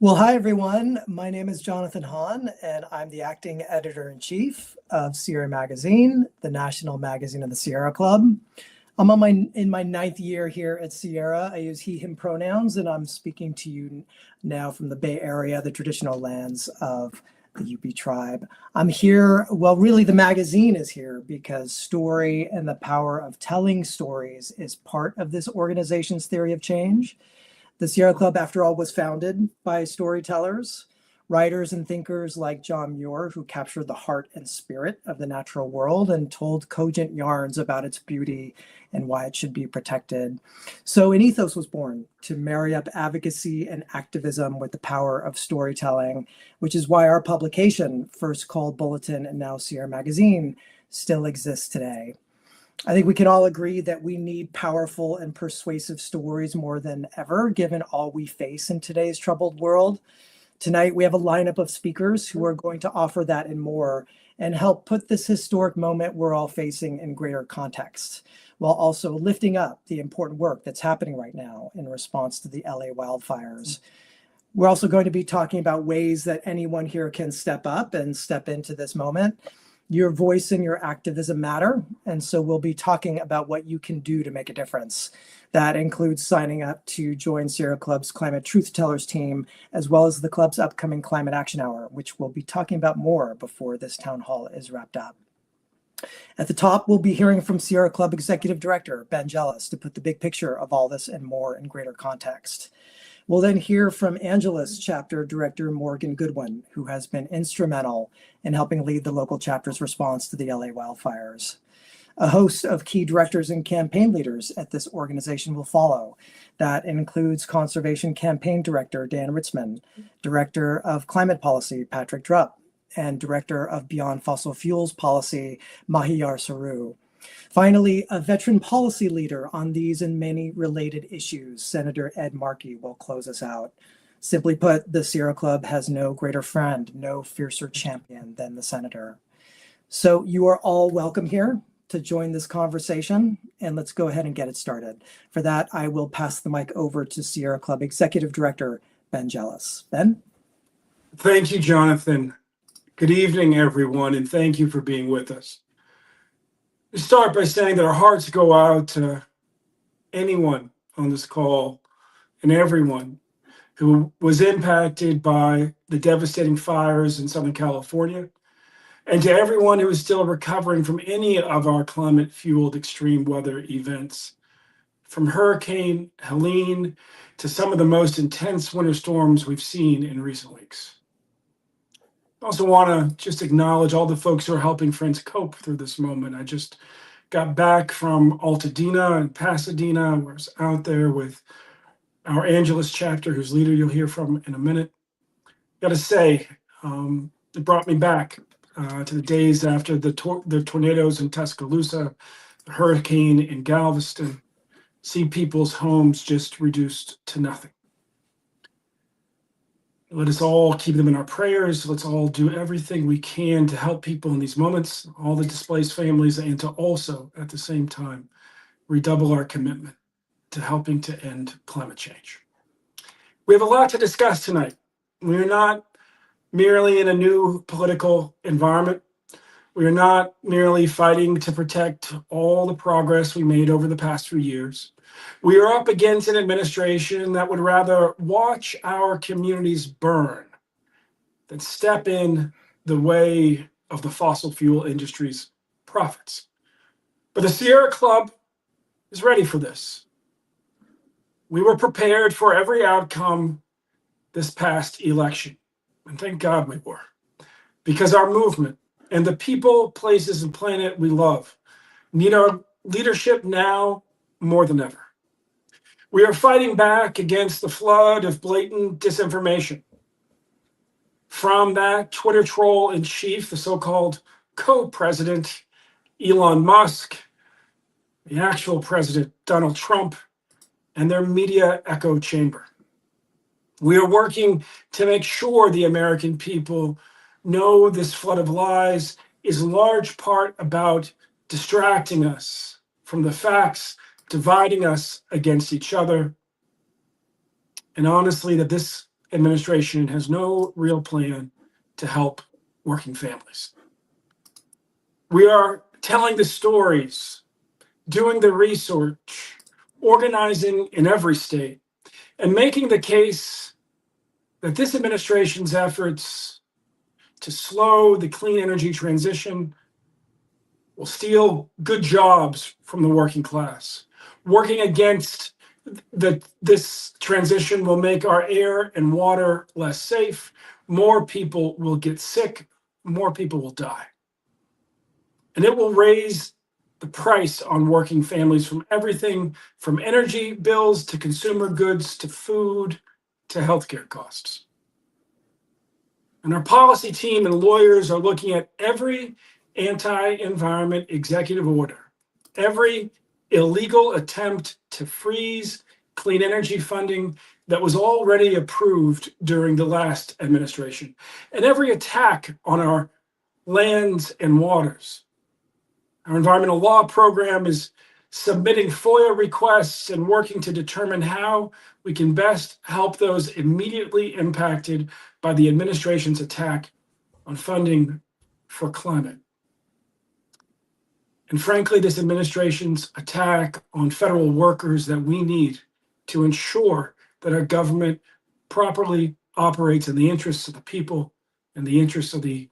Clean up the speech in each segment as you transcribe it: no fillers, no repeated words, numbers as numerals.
Well, hi everyone. My name is Jonathan Hahn, and I'm the acting editor-in-chief of Sierra Magazine, the national magazine of the Sierra Club. I'm in my ninth year here at Sierra. I use he, him pronouns, and I'm speaking to you now from the Bay Area, the traditional lands of the UP tribe. I'm here, well, really the magazine is here because story and the power of telling stories is part of this organization's theory of change. The Sierra Club, after all, was founded by storytellers, writers and thinkers like John Muir, who captured the heart and spirit of the natural world and told cogent yarns about its beauty and why it should be protected. So an ethos was born to marry up advocacy and activism with the power of storytelling, which is why our publication, first called Bulletin and now Sierra Magazine, still exists today. I think we can all agree that we need powerful and persuasive stories more than ever, given all we face in today's troubled world. Tonight, we have a lineup of speakers who are going to offer that and more and help put this historic moment we're all facing in greater context, while also lifting up the important work that's happening right now in response to the LA wildfires. We're also going to be talking about ways that anyone here can step up and step into this moment. Your voice and your activism matter, and so we'll be talking about what you can do to make a difference. That includes signing up to join Sierra Club's Climate Truth Tellers team, as well as the club's upcoming Climate Action Hour, which we'll be talking about more before this town hall is wrapped up. At the top, we'll be hearing from Sierra Club Executive Director Ben Jealous to put the big picture of all this and more in greater context. We'll then hear from Angeles Chapter Director Morgan Goodwin, who has been instrumental in helping lead the local chapter's response to the LA wildfires. A host of key directors and campaign leaders at this organization will follow. That includes Conservation Campaign Director Dan Ritzman, Director of Climate Policy Patrick Drupp, and Director of Beyond Fossil Fuels Policy Mahiyar Saru. Finally, a veteran policy leader on these and many related issues, Senator Ed Markey, will close us out. Simply put, the Sierra Club has no greater friend, no fiercer champion than the senator. So you are all welcome here to join this conversation, and let's go ahead and get it started. For that, I will pass the mic over to Sierra Club Executive Director Ben Jealous. Ben? Thank you, Jonathan. Good evening, everyone, and thank you for being with us. To start by saying that our hearts go out to anyone on this call and everyone who was impacted by the devastating fires in Southern California, and to everyone who is still recovering from any of our climate-fueled extreme weather events, from Hurricane Helene to some of the most intense winter storms we've seen in recent weeks. I also want to just acknowledge all the folks who are helping friends cope through this moment. I just got back from Altadena and Pasadena. I was out there with our Angeles chapter, whose leader you'll hear from in a minute. Got to say, it brought me back to the days after the tornadoes in Tuscaloosa, the hurricane in Galveston, see people's homes just reduced to nothing. Let us all keep them in our prayers. Let's all do everything we can to help people in these moments, all the displaced families, and to also, at the same time, redouble our commitment to helping to end climate change. We have a lot to discuss tonight. We're not merely in a new political environment. We are not merely fighting to protect all the progress we made over the past few years. We are up against an administration that would rather watch our communities burn than step in the way of the fossil fuel industry's profits. But the Sierra Club is ready for this. We were prepared for every outcome this past election, and thank God we were, because our movement and the people, places, and planet we love need our leadership now more than ever. We are fighting back against the flood of blatant disinformation from that Twitter troll in chief, the so-called co-president Elon Musk, the actual president Donald Trump, and their media echo chamber. We are working to make sure the American people know this flood of lies is in large part about distracting us from the facts, dividing us against each other, and honestly, that this administration has no real plan to help working families. We are telling the stories, doing the research, organizing in every state, and making the case that this administration's efforts to slow the clean energy transition will steal good jobs from the working class. Working against this transition will make our air and water less safe. More people will get sick. More people will die. And it will raise the price on working families from everything from energy bills to consumer goods to food to healthcare costs. And our policy team and lawyers are looking at every anti-environment executive order, every illegal attempt to freeze clean energy funding that was already approved during the last administration, and every attack on our lands and waters. Our environmental law program is submitting FOIA requests and working to determine how we can best help those immediately impacted by the administration's attack on funding for climate. And frankly, this administration's attack on federal workers that we need to ensure that our government properly operates in the interests of the people and the interests of the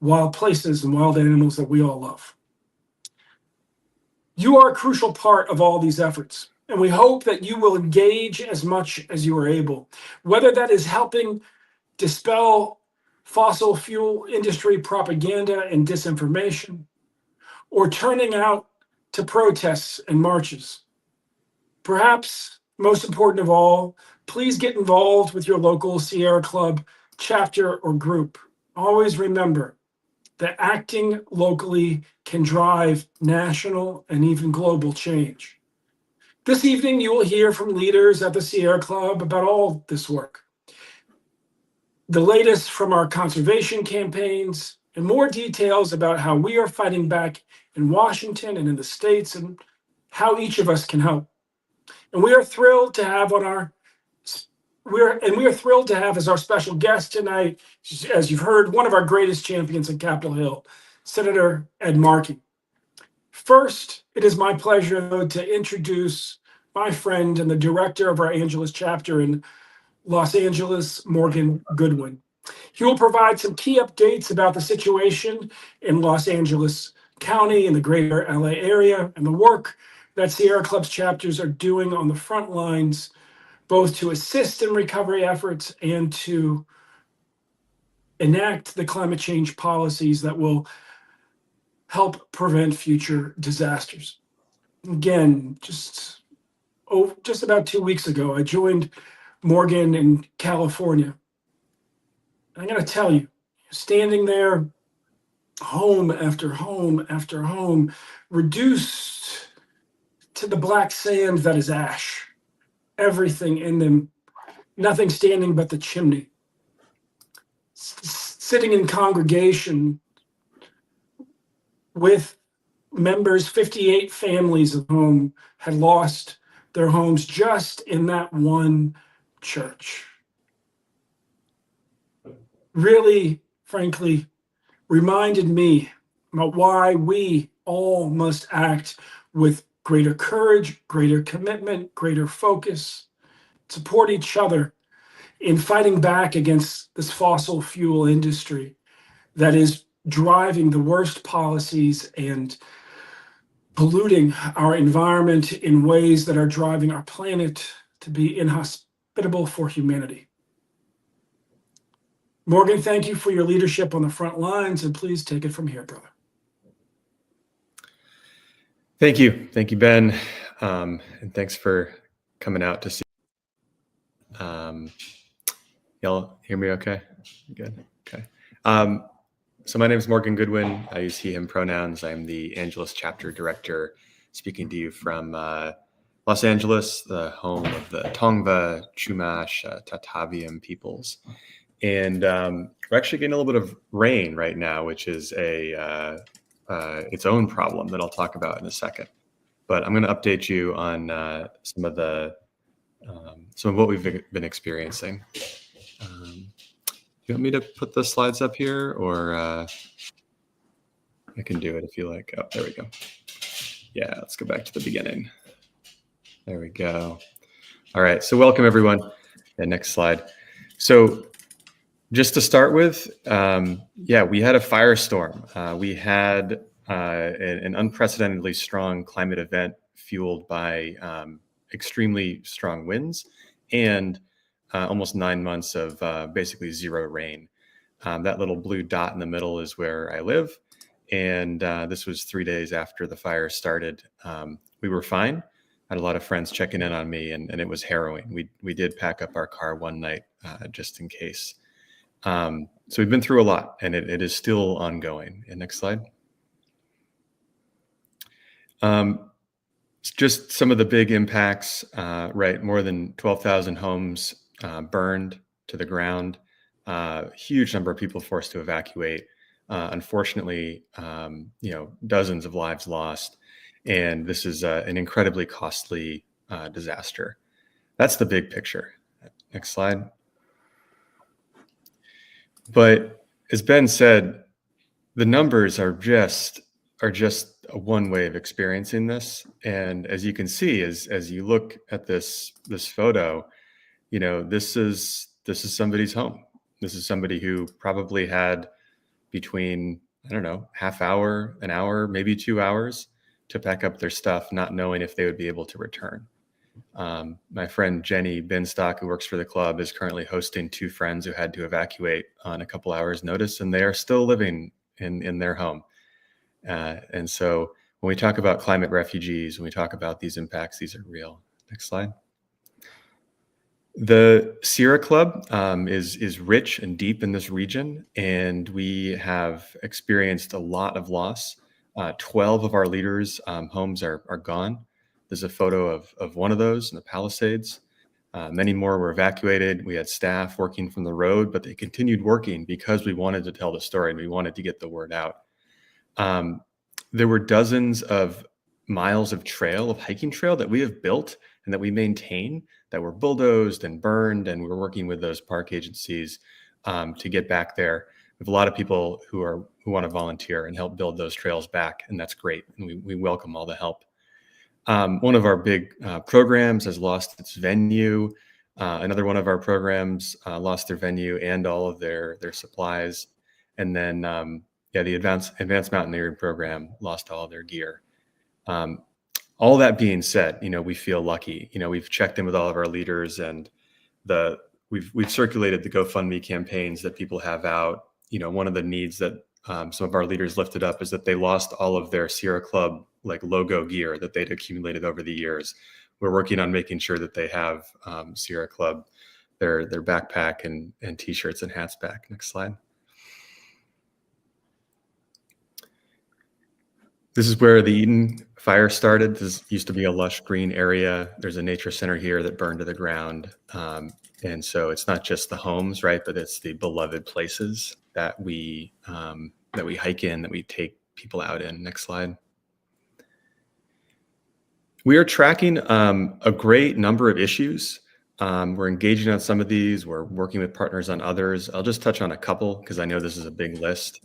wild places and wild animals that we all love. You are a crucial part of all these efforts, and we hope that you will engage as much as you are able, whether that is helping dispel fossil fuel industry propaganda and disinformation, or turning out to protests and marches. Perhaps most important of all, please get involved with your local Sierra Club chapter or group. Always remember that acting locally can drive national and even global change. This evening, you will hear from leaders at the Sierra Club about all this work. The latest from our conservation campaigns and more details about how we are fighting back in Washington and in the States and how each of us can help. And we are thrilled to have as our special guest tonight, as you've heard, one of our greatest champions in Capitol Hill, Senator Ed Markey. First, it is my pleasure, though, to introduce my friend and the director of our Angeles chapter in Los Angeles, Morgan Goodwin. He will provide some key updates about the situation in Los Angeles County and the greater LA area and the work that Sierra Club's chapters are doing on the front lines, both to assist in recovery efforts and to enact the climate change policies that will help prevent future disasters. Again, just about 2 weeks ago, I joined Morgan in California. I'm going to tell you, standing there, home after home after home, reduced to the black sand that is ash, everything in them, nothing standing but the chimney. Sitting in congregation with members, 58 families of whom had lost their homes just in that one church. Really, frankly, reminded me about why we all must act with greater courage, greater commitment, greater focus, support each other in fighting back against this fossil fuel industry that is driving the worst policies and polluting our environment in ways that are driving our planet to be inhospitable for humanity. Morgan, thank you for your leadership on the front lines, and please take it from here, brother. Thank you, Ben, and thanks for coming out to see. Y'all hear me okay? Good, okay. So my name is Morgan Goodwin. I use he, him pronouns. I'm the Angeles chapter director, speaking to you from Los Angeles, the home of the Tongva, Chumash, Tataviam peoples. And we're actually getting a little bit of rain right now, which is its own problem that I'll talk about in a second. But I'm going to update you on some of what we've been experiencing. you want me to put the slides up here, or I can do it if you like. Oh, there we go. Yeah, let's go back to the beginning. There we go. All right, so welcome everyone. Yeah, next slide. So just to start with, yeah, we had a firestorm. We had an unprecedentedly strong climate event fueled by extremely strong winds and almost 9 months of basically zero rain. That little blue dot in the middle is where I live. And this was 3 days after the fire started. We were fine. I had a lot of friends checking in on me, and it was harrowing. We did pack up our car one night just in case. So we've been through a lot, and it is still ongoing. And next slide. Just some of the big impacts, right? More than 12,000 homes burned to the ground. Huge number of people forced to evacuate. Unfortunately, dozens of lives lost. And this is an incredibly costly disaster. That's the big picture. Next slide. But as Ben said, the numbers are just a one way of experiencing this. And as you can see, as you look at this photo, this is somebody's home. This is somebody who probably had between, I don't know, half hour, an hour, maybe 2 hours to pack up their stuff, not knowing if they would be able to return. My friend Jenny Binstock, who works for the club, is currently hosting 2 friends who had to evacuate on a couple hours notice, and they are still living in their home. And so when we talk about climate refugees, when we talk about these impacts, these are real. Next slide. The Sierra Club is rich and deep in this region, and we have experienced a lot of loss. 12 of our leaders' homes are gone. There's a photo of one of those in the Palisades. Many more were evacuated. We had staff working from the road, but they continued working because we wanted to tell the story and we wanted to get the word out. There were dozens of miles of hiking trail that we have built and that we maintain that were bulldozed and burned, and we're working with those park agencies to get back there. We have a lot of people who want to volunteer and help build those trails back, and that's great, and we welcome all the help. One of our big programs has lost its venue. Another one of our programs lost their venue and all of their supplies, and then the advanced mountaineering program lost all of their gear. All that being said, we feel lucky. We've checked in with all of our leaders, and we've circulated the GoFundMe campaigns that people have out. One of the needs that some of our leaders lifted up is that they lost all of their Sierra Club logo gear that they'd accumulated over the years. We're working on making sure that they have Sierra Club, their backpack and t-shirts and hats back. Next slide. This is where the Eden fire started. This used to be a lush green area. There's a nature center here that burned to the ground. And so it's not just the homes, right? But it's the beloved places that we hike in, that we take people out in. Next slide. We are tracking a great number of issues. We're engaging on some of these. We're working with partners on others. I'll just touch on a couple because I know this is a big list.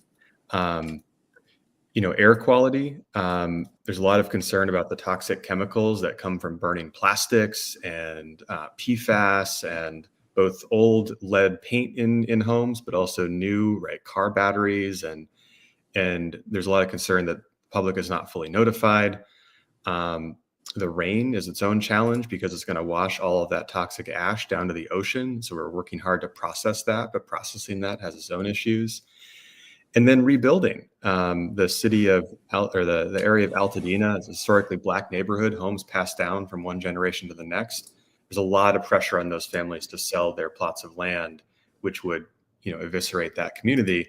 Air quality. There's a lot of concern about the toxic chemicals that come from burning plastics and PFAS and both old lead paint in homes, but also new car batteries. And there's a lot of concern that the public is not fully notified. The rain is its own challenge because it's going to wash all of that toxic ash down to the ocean. So we're working hard to process that, but processing that has its own issues. And then rebuilding the city the area of Altadena is a historically Black neighborhood, homes passed down from one generation to the next. There's a lot of pressure on those families to sell their plots of land, which would, eviscerate that community.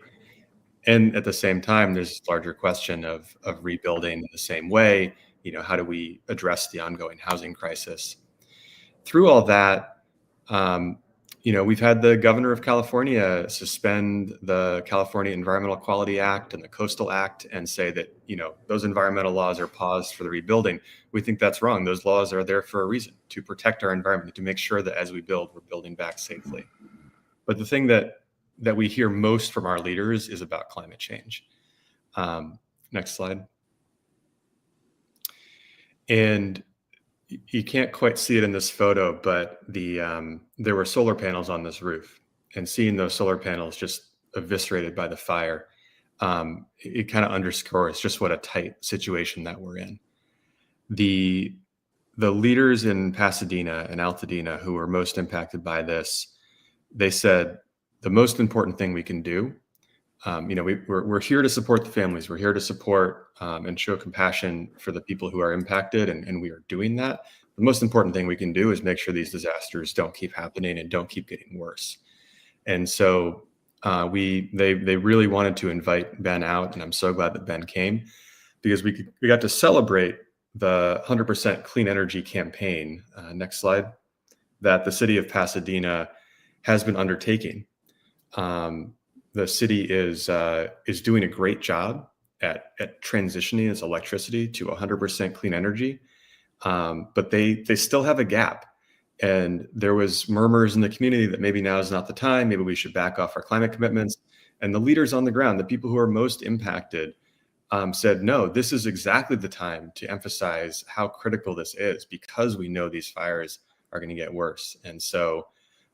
And at the same time, there's this larger question of rebuilding in the same way. How do we address the ongoing housing crisis? Through all that, we've had the governor of California suspend the California Environmental Quality Act and the Coastal Act and say that, those environmental laws are paused for the rebuilding. We think that's wrong. Those laws are there for a reason, to protect our environment, to make sure that as we build, we're building back safely. But the thing that that we hear most from our leaders is about climate change. Next slide. And you can't quite see it in this photo, but there were solar panels on this roof, and seeing those solar panels just eviscerated by the fire, it kind of underscores just what a tight situation that we're in. The leaders in Pasadena and Altadena who were most impacted by this, they said the most important thing we can do, we're here to support the families. We're here to support and show compassion for the people who are impacted, and we are doing that. The most important thing we can do is make sure these disasters don't keep happening and don't keep getting worse. And so they really wanted to invite Ben out, and I'm so glad that Ben came, because we got to celebrate the 100% clean energy campaign. Next slide. That the city of Pasadena has been undertaking. The city is doing a great job at transitioning its electricity to 100% clean energy, but they still have a gap. And there was murmurs in the community that maybe now is not the time. Maybe we should back off our climate commitments. And the leaders on the ground, the people who are most impacted, said, no, this is exactly the time to emphasize how critical this is, because we know these fires are going to get worse. And so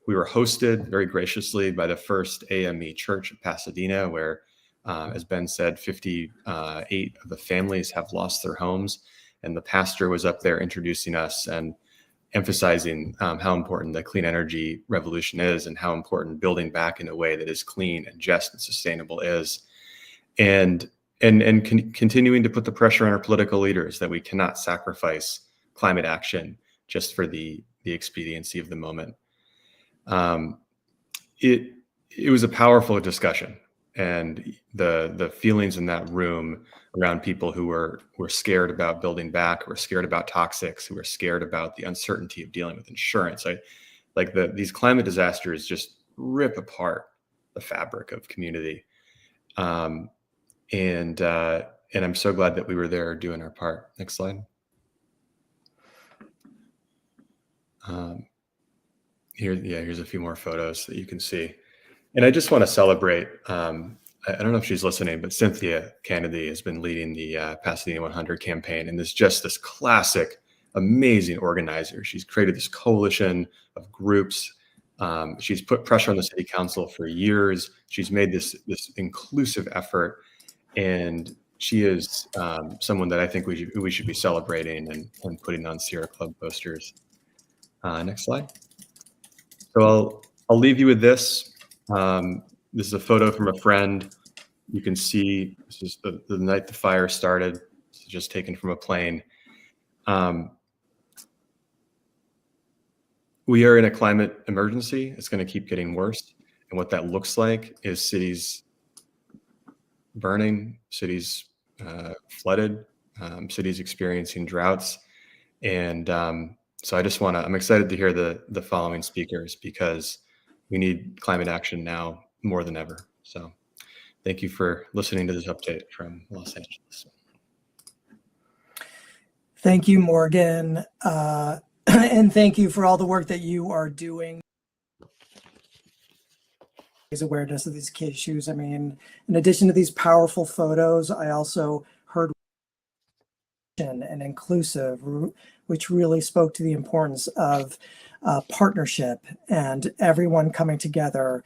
we were hosted very graciously by the First AME Church of Pasadena, where, as Ben said, 58 of the families have lost their homes. And the pastor was up there introducing us and emphasizing how important the clean energy revolution is, and how important building back in a way that is clean and just and sustainable is. And continuing to put the pressure on our political leaders that we cannot sacrifice climate action just for the expediency of the moment. It was a powerful discussion, and the feelings in that room around people who were scared about building back, who were scared about toxics, who were scared about the uncertainty of dealing with insurance. These climate disasters just rip apart the fabric of community. And I'm so glad that we were there doing our part. Next slide. Here's a few more photos that you can see. And I just want to celebrate, I don't know if she's listening, but Cynthia Kennedy has been leading the Pasadena 100 campaign, and is just this classic, amazing organizer. She's created this coalition of groups. She's put pressure on the city council for years. She's made this inclusive effort. And she is someone that I think we should be celebrating and putting on Sierra Club posters. Next slide. So I'll leave you with this. This is a photo from a friend. You can see this is the night the fire started. This is just taken from a plane. We are in a climate emergency. It's going to keep getting worse. And what that looks like is cities burning, cities flooded, cities experiencing droughts. And so I'm excited to hear the following speakers, because we need climate action now more than ever. So thank you for listening to this update from Los Angeles. Thank you, Morgan. And thank you for all the work that you are doing. Awareness of these key issues. I mean, in addition to these powerful photos, I also heard and inclusive, which really spoke to the importance of partnership and everyone coming together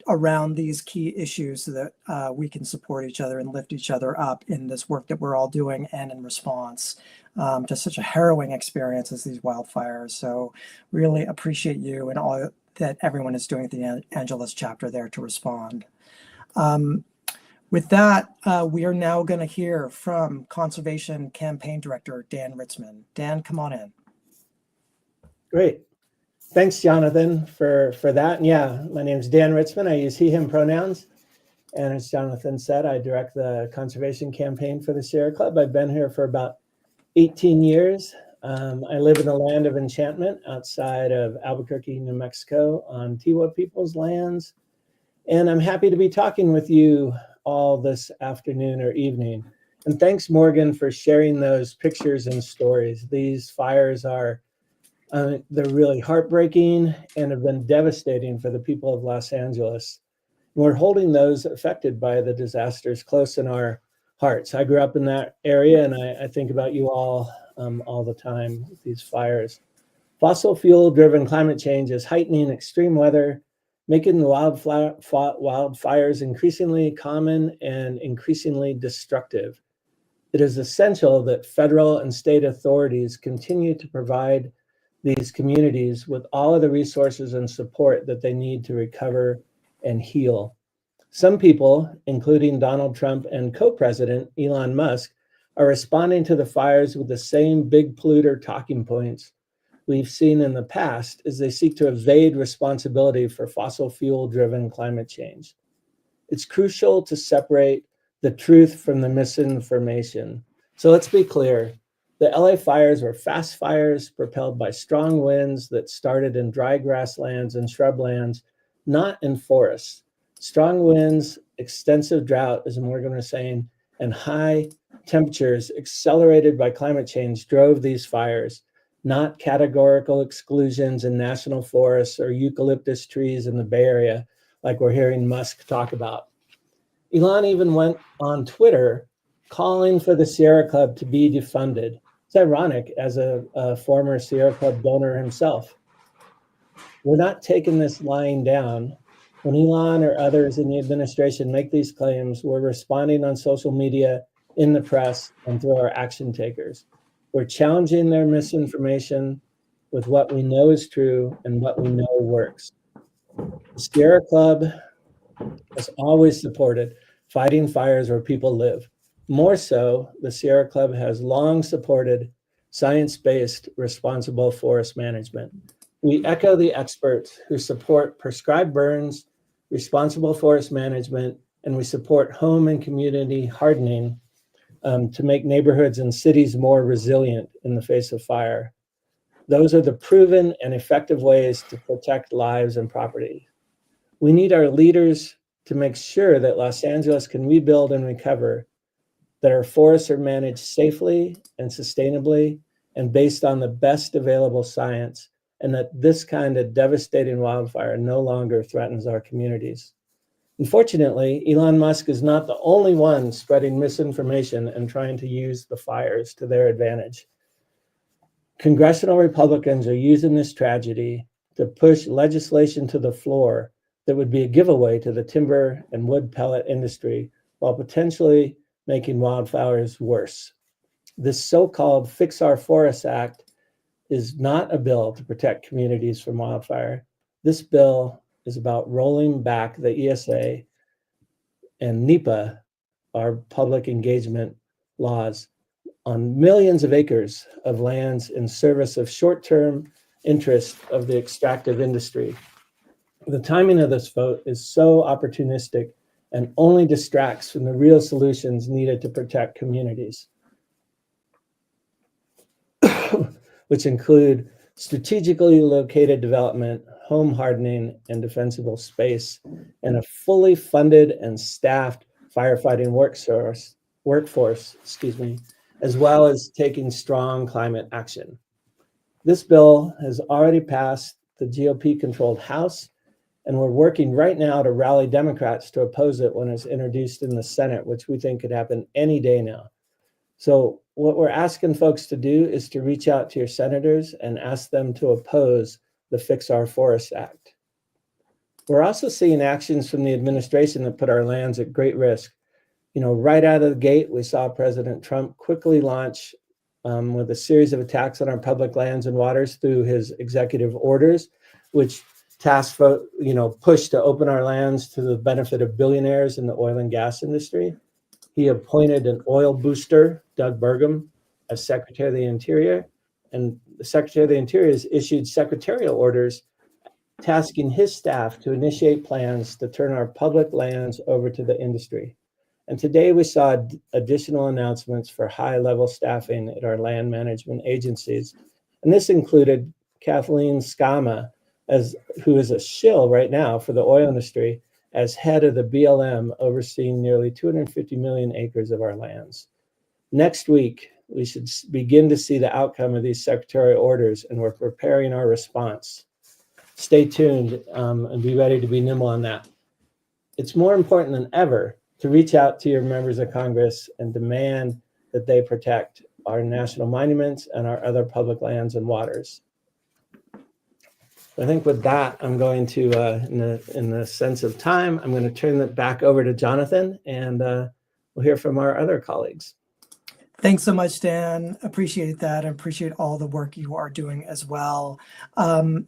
around these key issues, so that we can support each other and lift each other up in this work that we're all doing and in response to such a harrowing experience as these wildfires. So really appreciate you and all that everyone is doing at the Angeles chapter there to respond. With that, we are now going to hear from Conservation Campaign Director Dan Ritzman. Dan, come on in. Great. Thanks, Jonathan, for that. And yeah, my name is Dan Ritzman. I use he, him pronouns. And as Jonathan said, I direct the conservation campaign for the Sierra Club. I've been here for about 18 years. I live in the land of enchantment outside of Albuquerque, New Mexico, on Tiwa people's lands. And I'm happy to be talking with you all this afternoon or evening. And thanks, Morgan, for sharing those pictures and stories. These fires are, they're really heartbreaking and have been devastating for the people of Los Angeles. We're holding those affected by the disasters close in our hearts. I grew up in that area, and I think about you all the time with these fires. Fossil fuel-driven climate change is heightening extreme weather, making the wildfires increasingly common and increasingly destructive. It is essential that federal and state authorities continue to provide these communities with all of the resources and support that they need to recover and heal. Some people, including Donald Trump and co-president Elon Musk, are responding to the fires with the same big polluter talking points we've seen in the past as they seek to evade responsibility for fossil fuel-driven climate change. It's crucial to separate the truth from the misinformation. So let's be clear. The LA fires were fast fires propelled by strong winds that started in dry grasslands and shrublands, not in forests. Strong winds, extensive drought, as Morgan was saying, and high temperatures accelerated by climate change drove these fires, not categorical exclusions in national forests or eucalyptus trees in the Bay Area, like we're hearing Musk talk about. Elon even went on Twitter calling for the Sierra Club to be defunded. It's ironic, as a former Sierra Club donor himself. We're not taking this lying down. When Elon or others in the administration make these claims, we're responding on social media, in the press, and through our action takers. We're challenging their misinformation with what we know is true and what we know works. The Sierra Club has always supported fighting fires where people live. More so, the Sierra Club has long supported science-based responsible forest management. We echo the experts who support prescribed burns, responsible forest management, and we support home and community hardening to make neighborhoods and cities more resilient in the face of fire. Those are the proven and effective ways to protect lives and property. We need our leaders to make sure that Los Angeles can rebuild and recover, that our forests are managed safely and sustainably and based on the best available science, and that this kind of devastating wildfire no longer threatens our communities. Unfortunately, Elon Musk is not the only one spreading misinformation and trying to use the fires to their advantage. Congressional Republicans are using this tragedy to push legislation to the floor that would be a giveaway to the timber and wood pellet industry while potentially making wildfires worse. This so-called Fix Our Forests Act is not a bill to protect communities from wildfire. This bill is about rolling back the ESA and NEPA, our public engagement laws, on millions of acres of lands in service of short-term interest of the extractive industry. The timing of this vote is so opportunistic and only distracts from the real solutions needed to protect communities, which include strategically located development, home hardening, and defensible space, and a fully funded and staffed firefighting workforce, as well as taking strong climate action. This bill has already passed the GOP-controlled House, and we're working right now to rally Democrats to oppose it when it's introduced in the Senate, which we think could happen any day now. So what we're asking folks to do is to reach out to your senators and ask them to oppose the Fix Our Forests Act. We're also seeing actions from the administration that put our lands at great risk. Right out of the gate, we saw President Trump quickly launch with a series of attacks on our public lands and waters through his executive orders, which push to open our lands to the benefit of billionaires in the oil and gas industry. He appointed an oil booster, Doug Burgum, as Secretary of the Interior, and the Secretary of the Interior has issued secretarial orders tasking his staff to initiate plans to turn our public lands over to the industry. And today we saw additional announcements for high-level staffing at our land management agencies. And this included Kathleen Skama, who is a shill right now for the oil industry, as head of the BLM, overseeing nearly 250 million acres of our lands. Next week, we should begin to see the outcome of these secretarial orders, and we're preparing our response. Stay tuned and be ready to be nimble on that. it's more important than ever to reach out to your members of Congress and demand that they protect our national monuments and our other public lands and waters. I think with that, I'm going to, in the sense of time, I'm going to turn it back over to Jonathan, and we'll hear from our other colleagues. Thanks so much, Dan. Appreciate that. And appreciate all the work you are doing as well.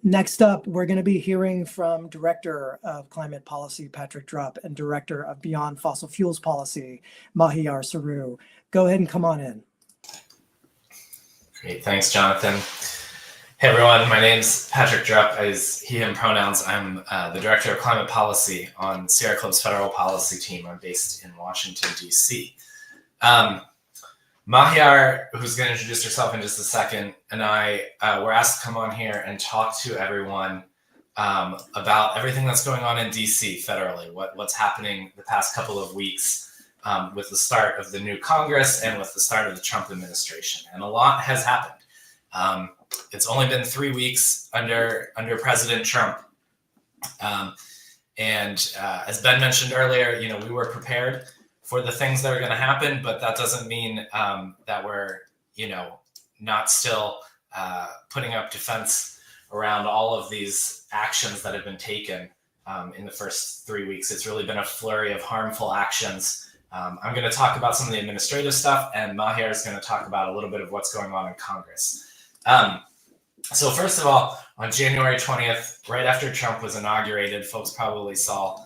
Next up, we're going to be hearing from Director of Climate Policy, Patrick Drupp, and Director of Beyond Fossil Fuels Policy, Mahiar Saru. Go ahead and come on in. Great. Thanks, Jonathan. Hey, everyone. My name's Patrick Drupp. I use he, him pronouns. I'm the Director of Climate Policy on Sierra Club's federal policy team. I'm based in Washington, D.C. Mahiar, who's going to introduce herself in just a second, and I were asked to come on here and talk to everyone about everything that's going on in D.C. federally, what's happening the past couple of weeks with the start of the new Congress and with the start of the Trump administration. And a lot has happened. It's only been 3 weeks under President Trump. As Ben mentioned earlier, we were prepared for the things that are going to happen, but that doesn't mean that we're, not still putting up defense around all of these actions that have been taken in the first 3 weeks. It's really been a flurry of harmful actions. I'm going to talk about some of the administrative stuff, and Mahiar is going to talk about a little bit of what's going on in Congress. So first of all, on January 20th, right after Trump was inaugurated, folks probably saw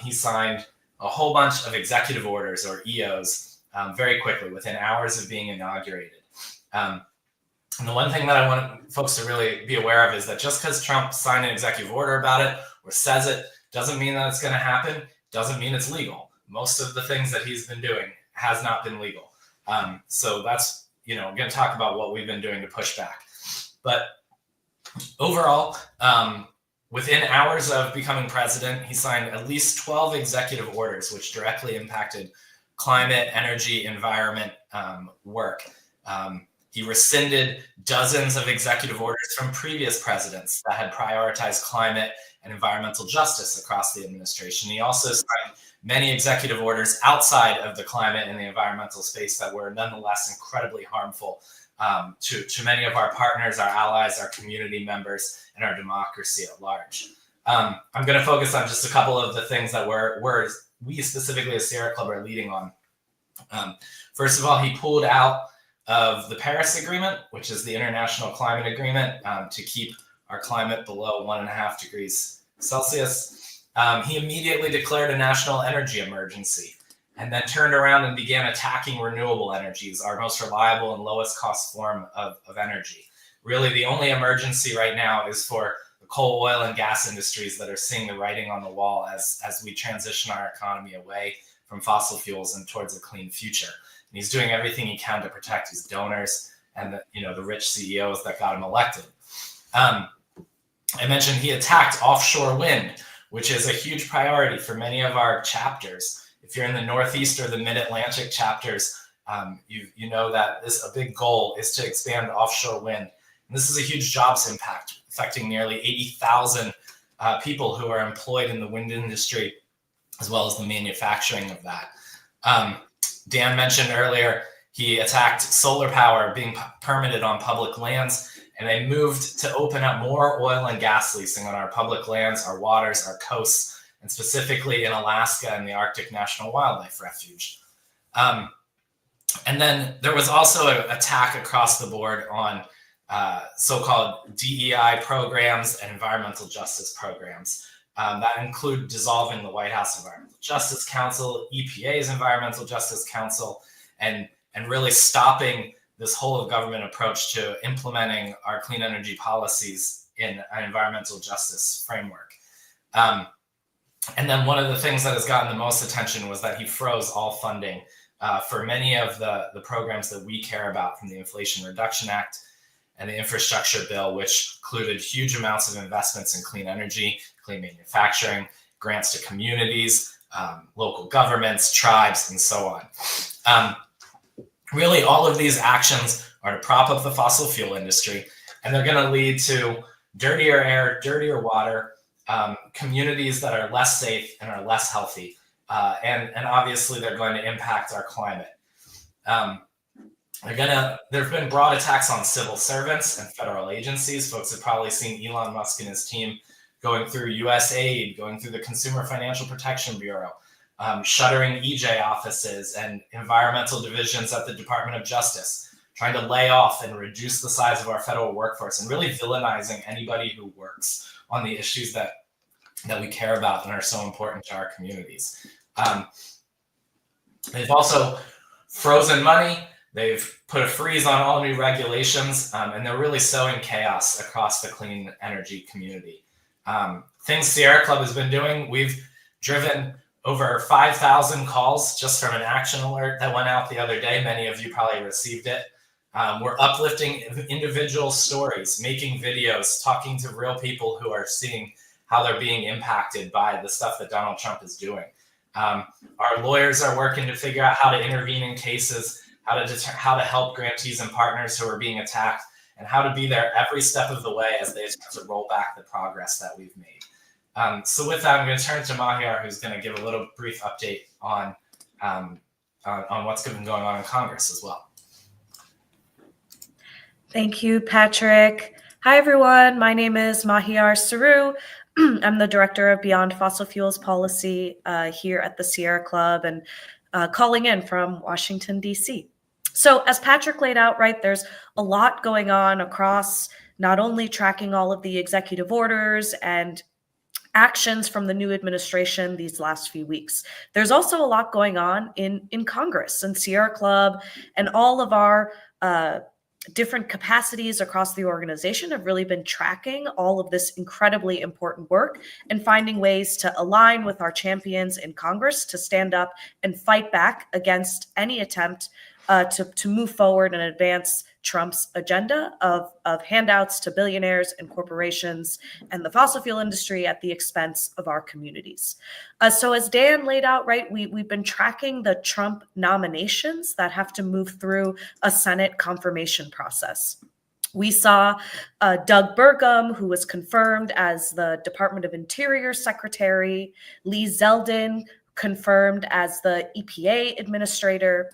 he signed a whole bunch of executive orders, or EOs, very quickly, within hours of being inaugurated. And the one thing that I want folks to really be aware of is that just because Trump signed an executive order about it or says it doesn't mean that it's going to happen, doesn't mean it's legal. Most of the things that he's been doing has not been legal. So that's, I'm going to talk about what we've been doing to push back. But overall, within hours of becoming president, he signed at least 12 executive orders, which directly impacted climate, energy, environment work. He rescinded dozens of executive orders from previous presidents that had prioritized climate and environmental justice across the administration. He also signed many executive orders outside of the climate and the environmental space that were nonetheless incredibly harmful to many of our partners, our allies, our community members, and our democracy at large. I'm going to focus on just a couple of the things that we specifically as Sierra Club are leading on. First of all, he pulled out of the Paris Agreement, which is the international climate agreement to keep our climate below 1.5 degrees Celsius. He immediately declared a national energy emergency and then turned around and began attacking renewable energies, our most reliable and lowest cost form of energy. Really, the only emergency right now is for the coal, oil, and gas industries that are seeing the writing on the wall as we transition our economy away from fossil fuels and towards a clean future. And he's doing everything he can to protect his donors and the rich CEOs that got him elected. I mentioned he attacked offshore wind, which is a huge priority for many of our chapters. If you're in the Northeast or the Mid-Atlantic chapters, you know that a big goal is to expand offshore wind. And this is a huge jobs impact, affecting nearly 80,000 people who are employed in the wind industry, as well as the manufacturing of that. Dan mentioned earlier, he attacked solar power being permitted on public lands, and they moved to open up more oil and gas leasing on our public lands, our waters, our coasts, and specifically in Alaska and the Arctic National Wildlife Refuge. And then there was also an attack across the board on so-called DEI programs and environmental justice programs that include dissolving the White House Environmental Justice Council, EPA's Environmental Justice Council, and really stopping this whole of government approach to implementing our clean energy policies in an environmental justice framework. And then one of the things that has gotten the most attention was that he froze all funding for many of the programs that we care about, from the Inflation Reduction Act and the infrastructure bill, which included huge amounts of investments in clean energy, clean manufacturing, grants to communities, local governments, tribes, and so on. Really, all of these actions are to prop up the fossil fuel industry, and they're going to lead to dirtier air, dirtier water, communities that are less safe and are less healthy. And obviously they're going to impact our climate. There've been broad attacks on civil servants and federal agencies. Folks have probably seen Elon Musk and his team going through USAID, going through the Consumer Financial Protection Bureau, shuttering EJ offices and environmental divisions at the Department of Justice, trying to lay off and reduce the size of our federal workforce, and really villainizing anybody who works on the issues that we care about and are so important to our communities. They've also frozen money. They've put a freeze on all new regulations, and they're really sowing chaos across the clean energy community. Things Sierra Club has been doing, we've driven over 5,000 calls just from an action alert that went out the other day. Many of you probably received it. We're uplifting individual stories, making videos, talking to real people who are seeing how they're being impacted by the stuff that Donald Trump is doing. Our lawyers are working to figure out how to intervene in cases, how to help grantees and partners who are being attacked, and how to be there every step of the way as they attempt to roll back the progress that we've made. So with that, I'm going to turn to Mahir, who's going to give a little brief update on what's been going on in Congress as well. Thank you, Patrick. Hi, everyone. My name is Mahir Saru. I'm the Director of Beyond Fossil Fuels Policy here at the Sierra Club, and calling in from Washington, D.C. So as Patrick laid out, right, there's a lot going on across not only tracking all of the executive orders and actions from the new administration these last few weeks. There's also a lot going on in Congress, and Sierra Club and all of our different capacities across the organization have really been tracking all of this incredibly important work and finding ways to align with our champions in Congress to stand up and fight back against any attempt to move forward and advance Trump's agenda of handouts to billionaires and corporations and the fossil fuel industry at the expense of our communities. So as Dan laid out, right, we've been tracking the Trump nominations that have to move through a Senate confirmation process. We saw Doug Burgum, who was confirmed as the Department of Interior Secretary, Lee Zeldin confirmed as the EPA Administrator,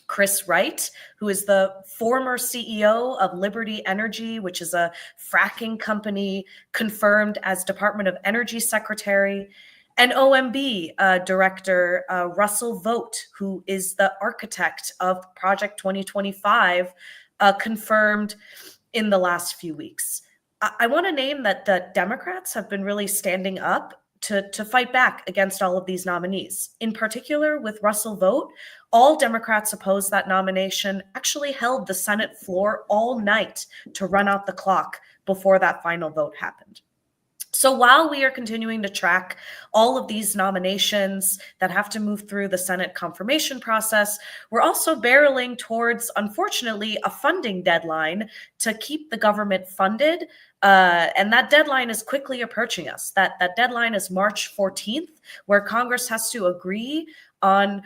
Chris Wright, who is the former CEO of Liberty Energy, which is a fracking company, confirmed as Department of Energy Secretary, and OMB Director Russell Vogt, who is the architect of Project 2025, confirmed in the last few weeks. I want to name that the Democrats have been really standing up to fight back against all of these nominees. In particular, with Russell Vogt, all Democrats opposed that nomination, actually held the Senate floor all night to run out the clock before that final vote happened. So while we are continuing to track all of these nominations that have to move through the Senate confirmation process, we're also barreling towards, unfortunately, a funding deadline to keep the government funded. And that deadline is quickly approaching us. That deadline is March 14th, where Congress has to agree on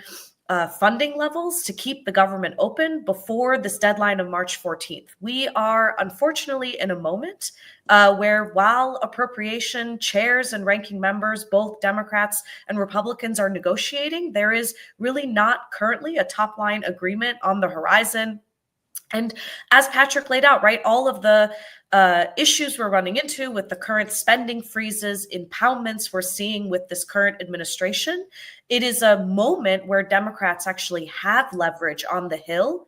funding levels to keep the government open before this deadline of March 14th. We are unfortunately in a moment where while appropriation chairs and ranking members, both Democrats and Republicans, are negotiating, there is really not currently a top line agreement on the horizon. And as Patrick laid out, right, all of the issues we're running into with the current spending freezes, impoundments we're seeing with this current administration, it is a moment where Democrats actually have leverage on the Hill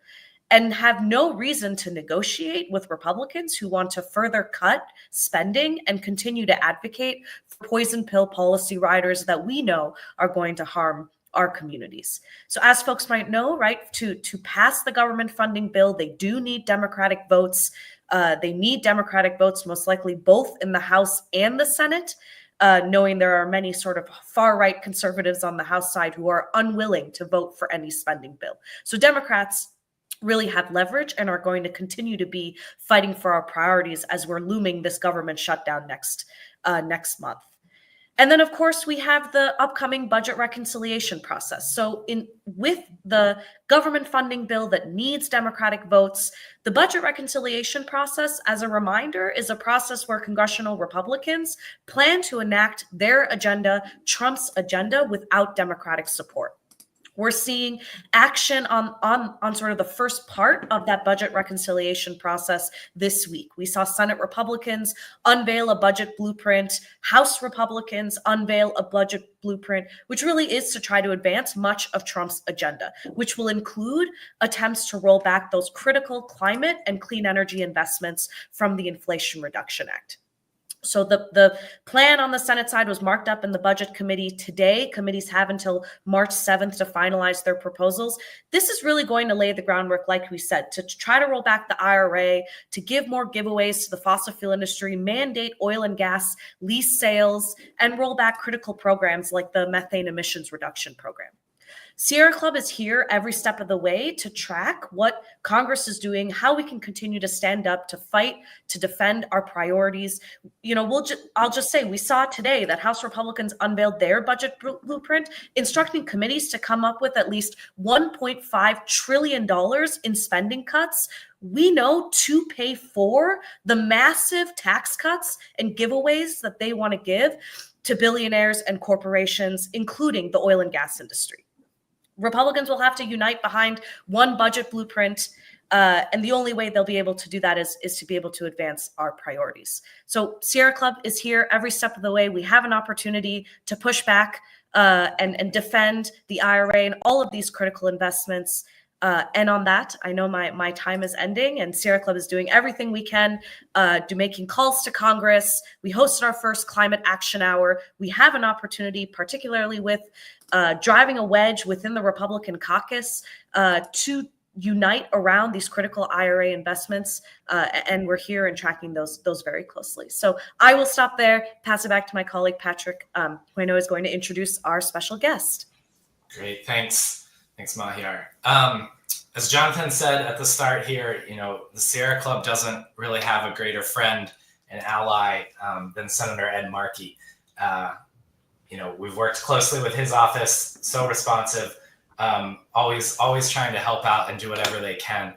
and have no reason to negotiate with Republicans who want to further cut spending and continue to advocate for poison pill policy riders that we know are going to harm our communities. So as folks might know, right, to pass the government funding bill, they do need Democratic votes. They need Democratic votes, most likely both in the House and the Senate, knowing there are many sort of far-right conservatives on the House side who are unwilling to vote for any spending bill. So Democrats really have leverage and are going to continue to be fighting for our priorities as we're looming this government shutdown next month. And then, of course, we have the upcoming budget reconciliation process. So with the government funding bill that needs Democratic votes, the budget reconciliation process, as a reminder, is a process where congressional Republicans plan to enact their agenda, Trump's agenda, without Democratic support. We're seeing action on sort of the first part of that budget reconciliation process this week. We saw Senate Republicans unveil a budget blueprint, House Republicans unveil a budget blueprint, which really is to try to advance much of Trump's agenda, which will include attempts to roll back those critical climate and clean energy investments from the Inflation Reduction Act. So the plan on the Senate side was marked up in the Budget Committee today. Committees have until March 7th to finalize their proposals. This is really going to lay the groundwork, like we said, to try to roll back the IRA, to give more giveaways to the fossil fuel industry, mandate oil and gas lease sales, and roll back critical programs like the methane emissions reduction program. Sierra Club is here every step of the way to track what Congress is doing, how we can continue to stand up, to fight, to defend our priorities. You know, I'll just say, we saw today that House Republicans unveiled their budget blueprint, instructing committees to come up with at least $1.5 trillion in spending cuts. We know to pay for the massive tax cuts and giveaways that they want to give to billionaires and corporations, including the oil and gas industry. Republicans will have to unite behind one budget blueprint, and the only way they'll be able to do that is to be able to advance our priorities. So Sierra Club is here every step of the way. We have an opportunity to push back and defend the IRA and all of these critical investments. And on that, I know my time is ending, and Sierra Club is doing everything we can, making calls to Congress. We hosted our first climate action hour. We have an opportunity, particularly with driving a wedge within the Republican caucus, to unite around these critical IRA investments, and we're here and tracking those very closely. So I will stop there, pass it back to my colleague Patrick, who I know is going to introduce our special guest. Great, thanks, Mahiar. As Jonathan said at the start here, you know, the Sierra Club doesn't really have a greater friend and ally than Senator Ed Markey. You know, we've worked closely with his office, so responsive, always trying to help out and do whatever they can,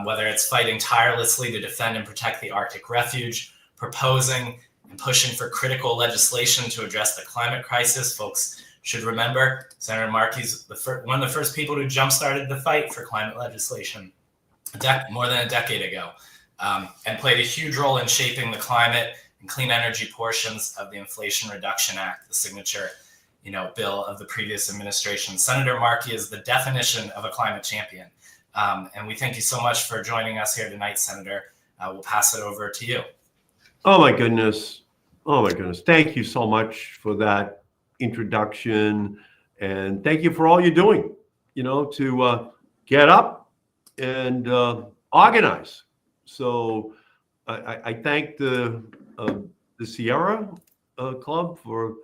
whether it's fighting tirelessly to defend and protect the Arctic refuge, proposing and pushing for critical legislation to address the climate crisis. Folks should remember, Senator Markey's one of the first people who jump-started the fight for climate legislation more than a decade ago, and played a huge role in shaping the climate and clean energy portions of the Inflation Reduction Act, the signature, you know, bill of the previous administration. Senator Markey is the definition of a climate champion. And we thank you so much for joining us here tonight, Senator. We'll pass it over to you. Oh my goodness. Thank you so much for that introduction, and thank you for all you're doing, you know, to get up and organize. So I thank the Sierra Club for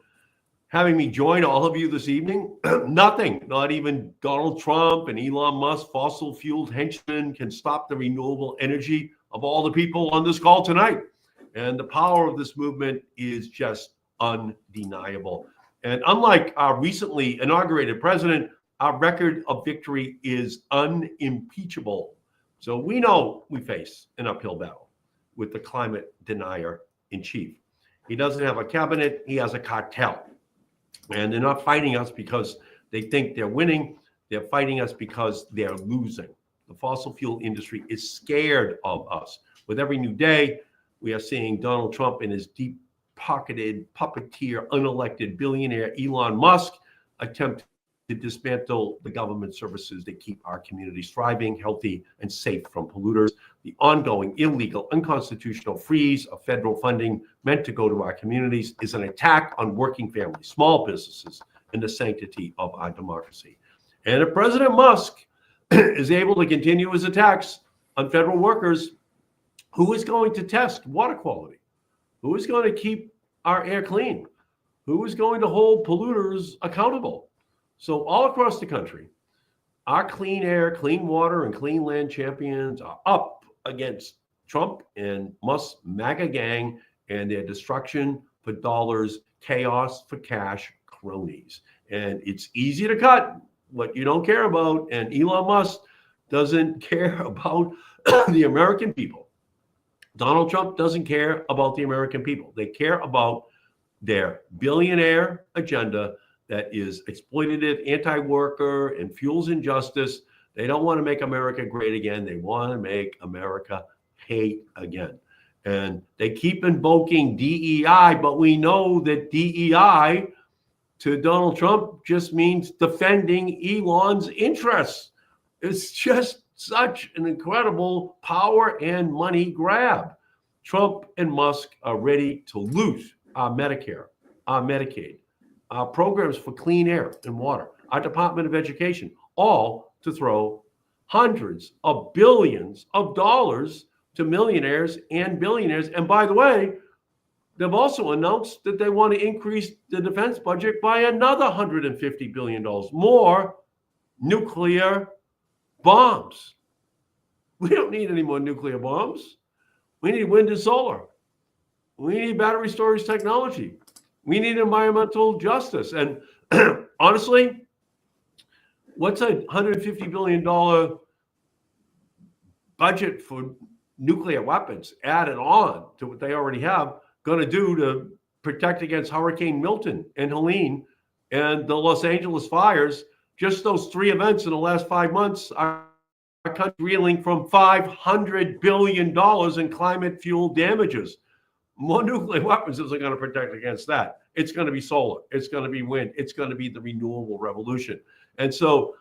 having me join all of you this evening. Nothing, not even Donald Trump and Elon Musk, fossil fueled henchmen, can stop the renewable energy of all the people on this call tonight. And the power of this movement is just undeniable. And unlike our recently inaugurated president, our record of victory is unimpeachable. So we know we face an uphill battle with the climate denier in chief. He doesn't have a cabinet, he has a cartel. And they're not fighting us because they think they're winning. They're fighting us because they're losing. The fossil fuel industry is scared of us. With every new day, we are seeing Donald Trump and his deep-pocketed puppeteer, unelected billionaire Elon Musk attempt to dismantle the government services that keep our communities thriving, healthy, and safe from polluters. The ongoing illegal, unconstitutional freeze of federal funding meant to go to our communities is an attack on working families, small businesses, and the sanctity of our democracy. And if President Musk is able to continue his attacks on federal workers, who is going to test water quality? Who is going to keep our air clean? Who is going to hold polluters accountable? So all across the country, our clean air, clean water, and clean land champions are up against Trump and Musk's MAGA gang and their destruction for dollars, chaos for cash, cronies. And it's easy to cut what you don't care about. And Elon Musk doesn't care about the American people. Donald Trump doesn't care about the American people. They care about their billionaire agenda that is exploitative, anti-worker, and fuels injustice. They don't want to make America great again. They want to make America hate again. And they keep invoking DEI, but we know that DEI to Donald Trump just means defending Elon's interests. It's just such an incredible power and money grab. Trump and Musk are ready to loot our Medicare, our Medicaid, our programs for clean air and water, our Department of Education, all to throw hundreds of billions of dollars to millionaires and billionaires. And by the way, they've also announced that they want to increase the defense budget by another $150 billion, more nuclear bombs. We don't need any more nuclear bombs. We need wind and solar. We need battery storage technology. We need environmental justice. And honestly, what's a $150 billion budget for nuclear weapons added on to what they already have going to do to protect against Hurricane Milton and Helene and the Los Angeles fires? Just those three events in the last 5 months, our country reeling from $500 billion in climate fuel damages. More nuclear weapons isn't going to protect against that. It's going to be solar. It's going to be wind. It's going to be the renewable revolution. And so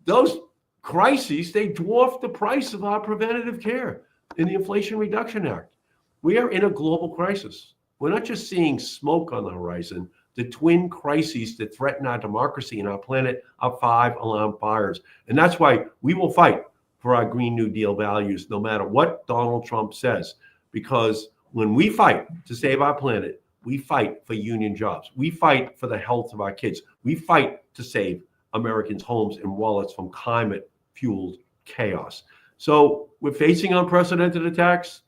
those crises, they dwarf the price of our preventative care in the Inflation Reduction Act. We are in a global crisis. We're not just seeing smoke on the horizon. The twin crises that threaten our democracy and our planet are 5 alarm fires. And that's why we will fight for our Green New Deal values, no matter what Donald Trump says. Because when we fight to save our planet, we fight for union jobs. We fight for the health of our kids. We fight to save Americans' homes and wallets from climate-fueled chaos. So we're facing unprecedented attacks,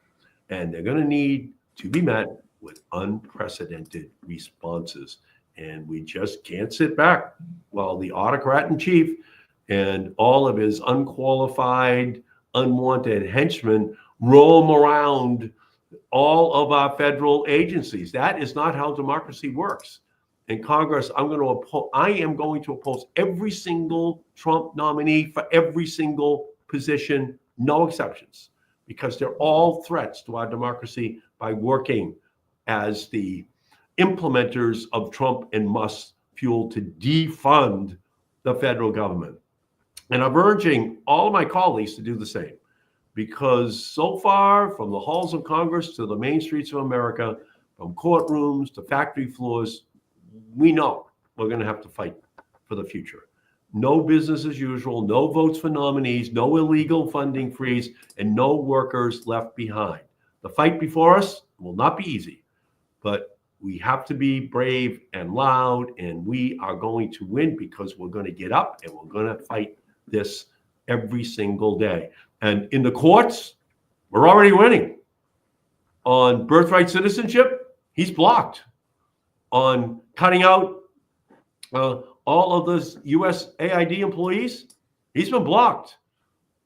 and they're going to need to be met with unprecedented responses. And we just can't sit back while the autocrat in chief and all of his unqualified, unwanted henchmen roam around all of our federal agencies. That is not how democracy works. In Congress, I am going to oppose every single Trump nominee for every single position, no exceptions, because they're all threats to our democracy by working as the implementers of Trump and Musk fuel to defund the federal government. And I'm urging all of my colleagues to do the same, because so far, from the halls of Congress to the main streets of America, from courtrooms to factory floors, we know we're going to have to fight for the future. No business as usual, no votes for nominees, no illegal funding freeze, and no workers left behind. The fight before us will not be easy, but we have to be brave and loud, and we are going to win because we're going to get up and we're going to fight this every single day. And in the courts, we're already winning. On birthright citizenship, he's blocked. On cutting out all of the USAID employees, he's been blocked.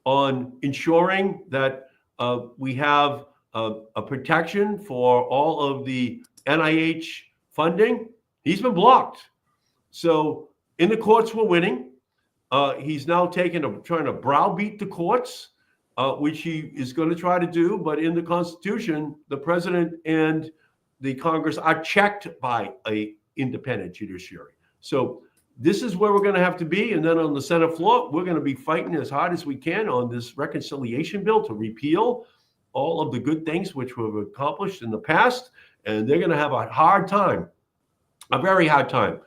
On ensuring that we have a protection for all of the NIH funding, he's been blocked. So in the courts, we're winning. He's now trying to browbeat the courts, which he is going to try to do. But in the Constitution, the president and the Congress are checked by an independent judiciary. So this is where we're going to have to be. And then on the Senate floor, we're going to be fighting as hard as we can on this reconciliation bill to repeal all of the good things which we've accomplished in the past. And they're going to have a hard time, a very hard time,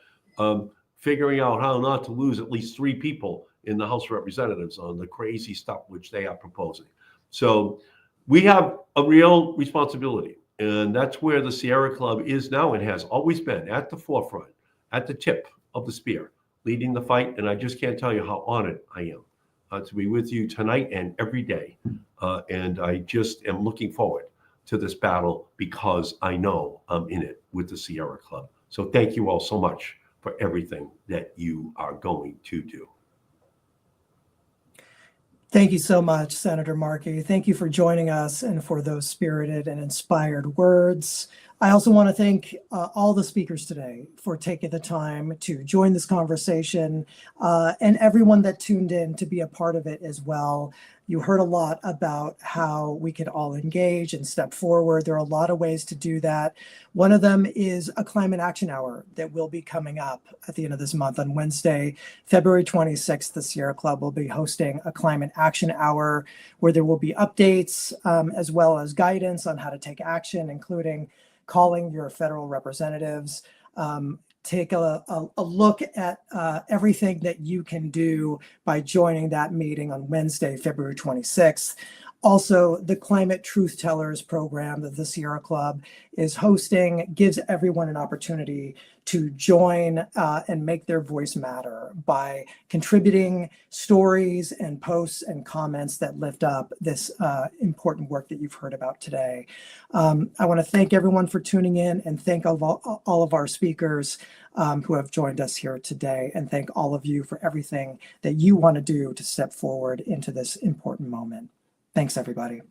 figuring out how not to lose at least 3 people in the House of Representatives on the crazy stuff which they are proposing. So we have a real responsibility. And that's where the Sierra Club is now and has always been, at the forefront, at the tip of the spear, leading the fight. And I just can't tell you how honored I am to be with you tonight and every day. And I just am looking forward to this battle because I know I'm in it with the Sierra Club. So thank you all so much for everything that you are going to do. Thank you so much, Senator Markey. Thank you for joining us and for those spirited and inspired words. I also want to thank all the speakers today for taking the time to join this conversation and everyone that tuned in to be a part of it as well. You heard a lot about how we could all engage and step forward. There are a lot of ways to do that. One of them is a climate action hour that will be coming up at the end of this month on Wednesday, February 26th. The Sierra Club will be hosting a climate action hour where there will be updates as well as guidance on how to take action, including calling your federal representatives. Take a look at everything that you can do by joining that meeting on Wednesday, February 26th. Also, the Climate Truth Tellers program that the Sierra Club is hosting gives everyone an opportunity to join and make their voice matter by contributing stories and posts and comments that lift up this important work that you've heard about today. I want to thank everyone for tuning in and thank all of our speakers who have joined us here today, and thank all of you for everything that you want to do to step forward into this important moment. Thanks, everybody.